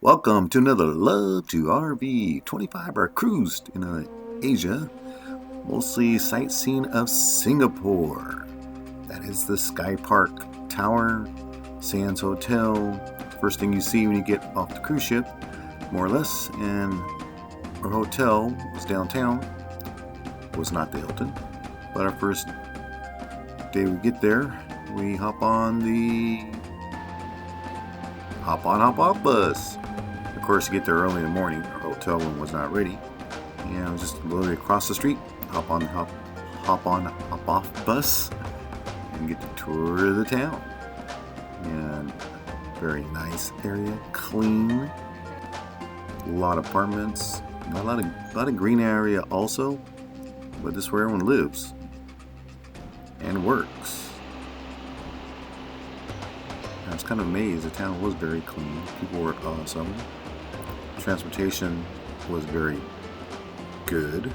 Welcome to another Love to RV 25-hour cruise in Asia, mostly sightseeing of Singapore. That is the Sky Park Tower, Sands Hotel. First thing you see when you get off the cruise ship, more or less, and our hotel was downtown. It was not the Hilton, but our first day we get there, we hop on the hop off bus. Of course, you get there early in the morning. Our hotel room was not ready, and I was just literally across the street. Hop off bus, and get the tour of the town. And very nice area, clean. A lot of apartments, a lot of green area also, but this is where everyone lives and works. I was kind of amazed. The town was very clean. People were awesome. Transportation was very good.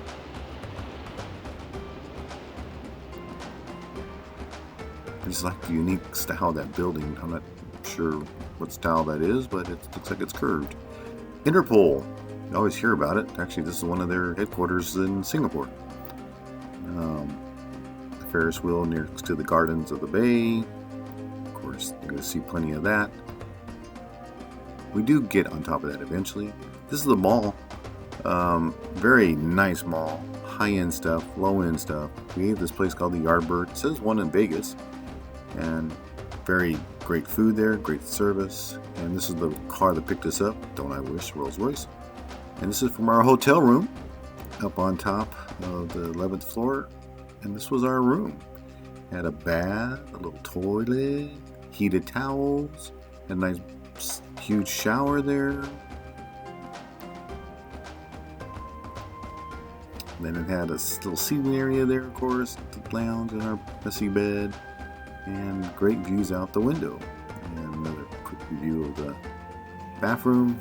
I just like the unique style of that building. I'm not sure what style that is, but it looks like it's curved. Interpol. You always hear about it. Actually, this is one of their headquarters in Singapore. The Ferris wheel next to the gardens of the bay. Of course, you're going to see plenty of that. We do get on top of that eventually. This is the mall. Very nice mall. High-end stuff, low-end stuff. We have this place called the Yardbird. It says one in Vegas. And very great food there, great service. And this is the car that picked us up. Don't I wish, Rolls Royce. And this is from our hotel room up on top of the 11th floor. And this was our room. Had a bath, a little toilet, heated towels, a nice huge shower there. Then it had a little seating area there, of course, the lounge and our messy bed, and great views out the window. And another quick review of the bathroom.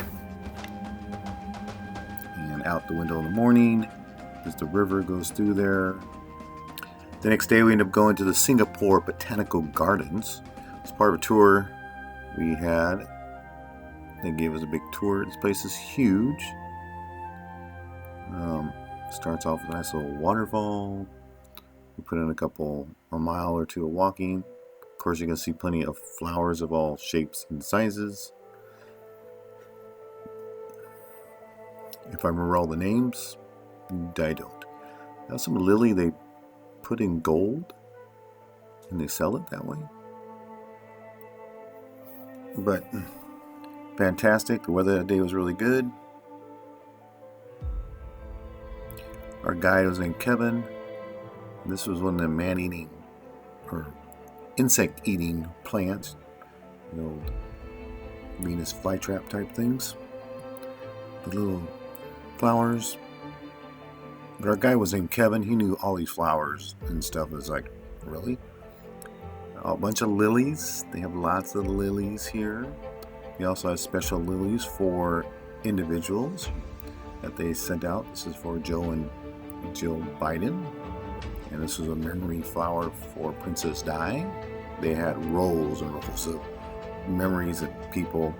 And out the window in the morning as the river goes through there. The next day we end up going to the Singapore Botanical Gardens. As part of a tour we had. They gave us a big tour. This place is huge. Starts off with a nice little waterfall. We put in a mile or two of walking. Of course, you can see plenty of flowers of all shapes and sizes. If I remember all the names, I don't. Now some lily they put in gold, and they sell it that way. But fantastic. The weather that day was really good. Our guide was named Kevin. This was one of the man-eating or insect-eating plants, the old Venus flytrap type things. The little flowers. But our guy was named Kevin. He knew all these flowers and stuff. It was like, really? A bunch of lilies. They have lots of lilies here. They also have special lilies for individuals that they sent out. This is for Joe and Jill Biden. And this was a memory flower for Princess Di. They had rolls and rolls of memories of people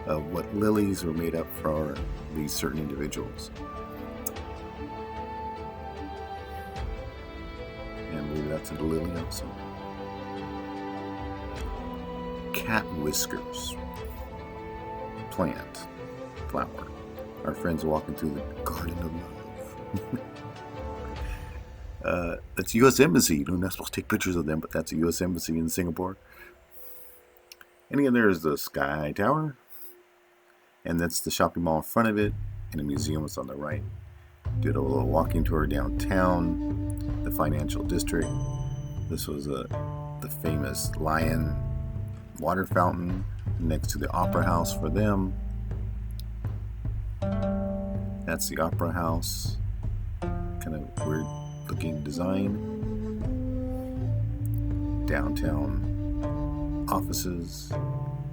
of what lilies were made up for these certain individuals. And maybe that's a lily also. Cat whiskers. Plant. Flower. Our friends walking through the garden of love. That's U.S. Embassy. You're not supposed to take pictures of them, but that's a U.S. Embassy in Singapore. And again, there's the Sky Tower. And that's the shopping mall in front of it. And the museum is on the right. Did a little walking tour downtown, the financial district. This was the famous Lion water fountain next to the Opera House for them. That's the Opera House. Kind of weird looking design. Downtown offices.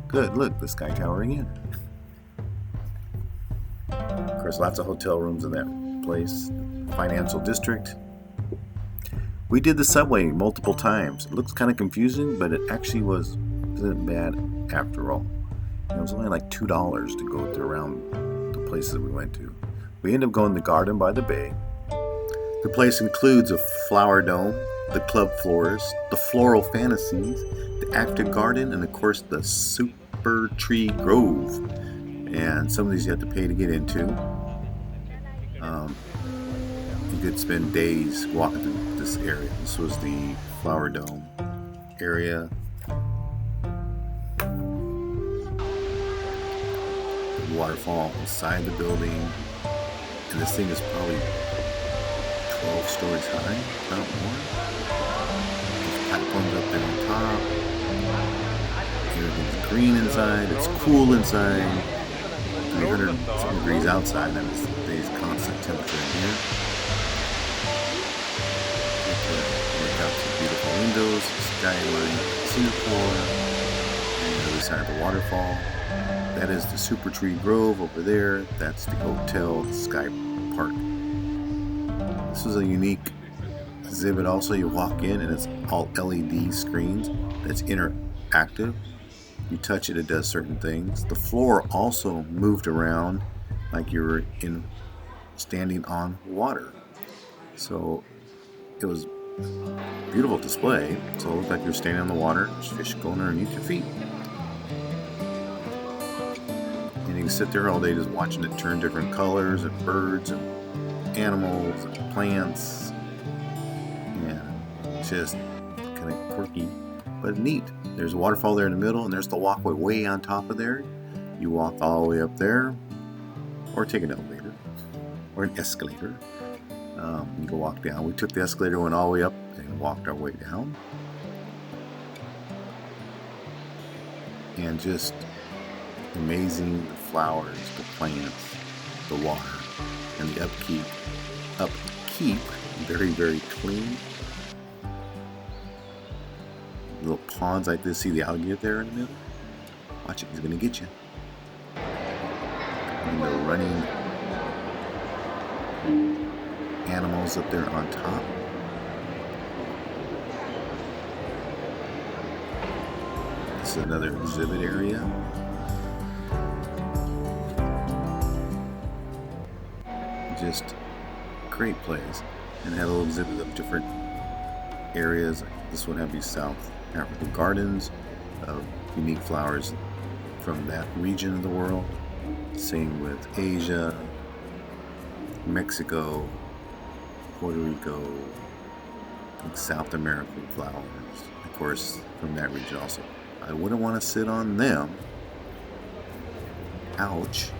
Good, look, the Sky Tower again. Of course, lots of hotel rooms in that place. Financial district. We did the subway multiple times. It looks kind of confusing, but it actually isn't bad after all. It was only like $2 to go around the places that we went to. We ended up going to the garden by the bay. The place includes a flower dome, the club florist, the floral fantasies, the active garden, and of course the super tree grove. And some of these you have to pay to get into. You could spend days walking through this area. This was the flower dome area. The waterfall inside the building. And this thing is probably 12 stories high, not more. There's platforms up there on top. Everything's green inside. It's cool inside. 300 some degrees outside. That is today's constant temperature in here. Look out to beautiful windows, skyline Singapore, and the other side of the waterfall. That is the Super Tree Grove over there. That's the hotel, the Sky Park. This is a unique exhibit. Also, you walk in and it's all LED screens. That's interactive. You touch it, it does certain things. The floor also moved around like you were standing on water. So it was a beautiful display. So it looked like you're standing on the water. There's fish going underneath your feet. And you can sit there all day just watching it turn different colors and birds and animals and plants. And just kind of quirky, but neat. There's a waterfall there in the middle, and there's the walkway way on top of there. You walk all the way up there, or take an elevator, or an escalator. You can walk down. We took the escalator, went all the way up, and walked our way down. And just amazing, the flowers, the plants, the water, and the upkeep. Very, very clean. Little ponds like this. See the alligator there in the middle? Watch it, he's gonna get you. And the running animals up there on top. This is another exhibit area. Just great place. And had a little exhibit of different areas. This one had these South African gardens of unique flowers from that region of the world. Same with Asia, Mexico, Puerto Rico, and South American flowers, of course, from that region also. I wouldn't want to sit on them. Ouch.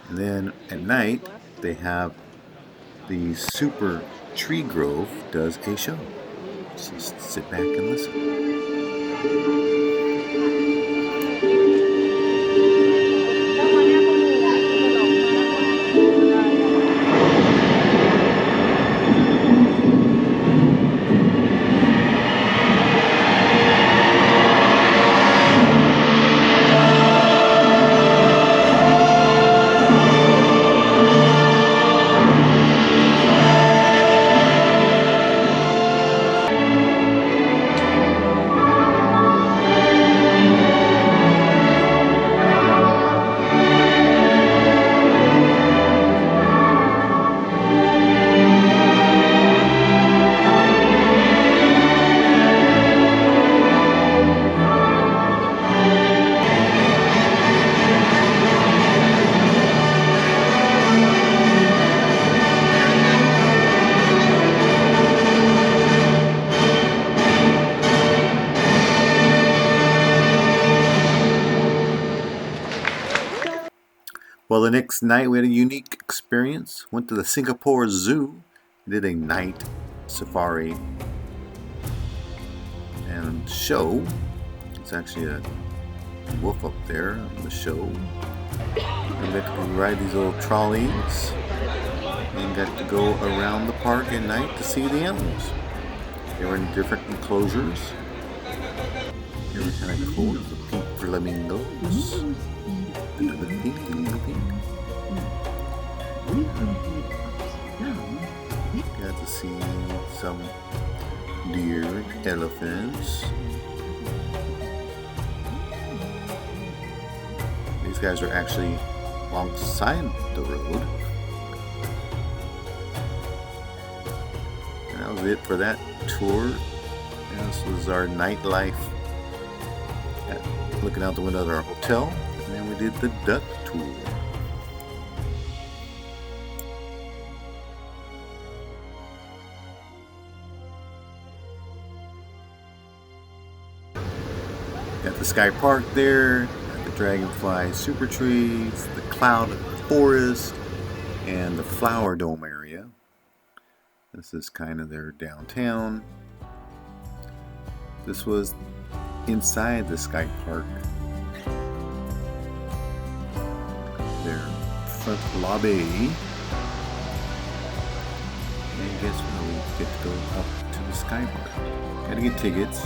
And then at night, they have the Super Tree Grove does a show. So just sit back and listen. Well, the next night we had a unique experience. Went to the Singapore Zoo, did a night safari and show. It's actually a wolf up there on the show. We got to ride these little trolleys and got to go around the park at night to see the animals. They were in different enclosures. They were kind of cool. The pink flamingos. The pink. Got to see some deer, elephants. These guys are actually alongside the road. And that was it for that tour. And this was our nightlife looking out the window of our hotel. And then we did the duck tour. Got the Sky Park there, got the Dragonfly Super Trees, the Cloud Forest, and the Flower Dome area. This is kind of their downtown. This was inside the Sky Park. Their front lobby. And guess what? We get to go up to the Sky Park. Gotta get tickets.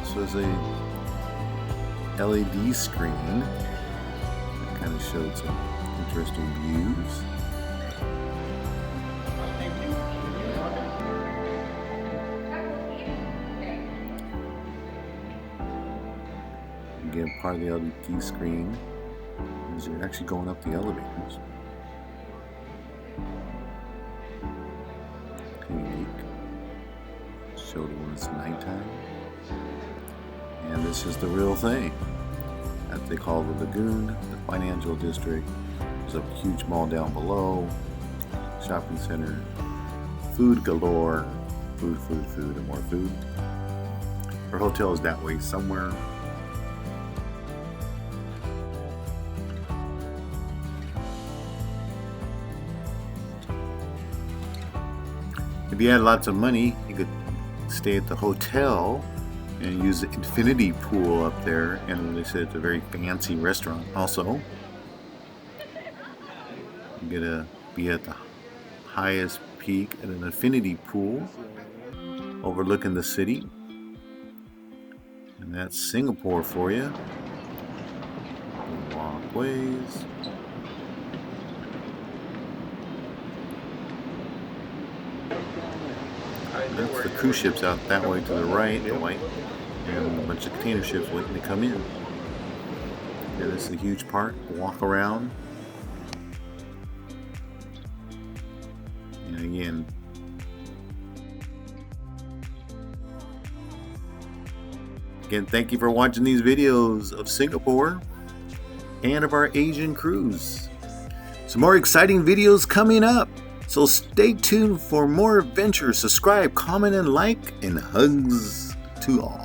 This was a LED screen that kind of showed some interesting views. Again, part of the LED screen is you're actually going up the elevators. Kind of unique. Showed it when it's nighttime. And this is the real thing that they call the Lagoon, the financial district. There's a huge mall down below, shopping center, food galore, food, and more food. Our hotel is that way somewhere. If you had lots of money, you could stay at the hotel and use the infinity pool up there, and they said it's a very fancy restaurant also. You get to be at the highest peak at an infinity pool overlooking the city. And that's Singapore for you. Walkways. That's the cruise ships out that way to the right, the white, and a bunch of container ships waiting to come in. Yeah, this is a huge park. Walk around. And again, thank you for watching these videos of Singapore and of our Asian cruise. Some more exciting videos coming up. So stay tuned for more adventures. Subscribe, comment, and like, and hugs to all.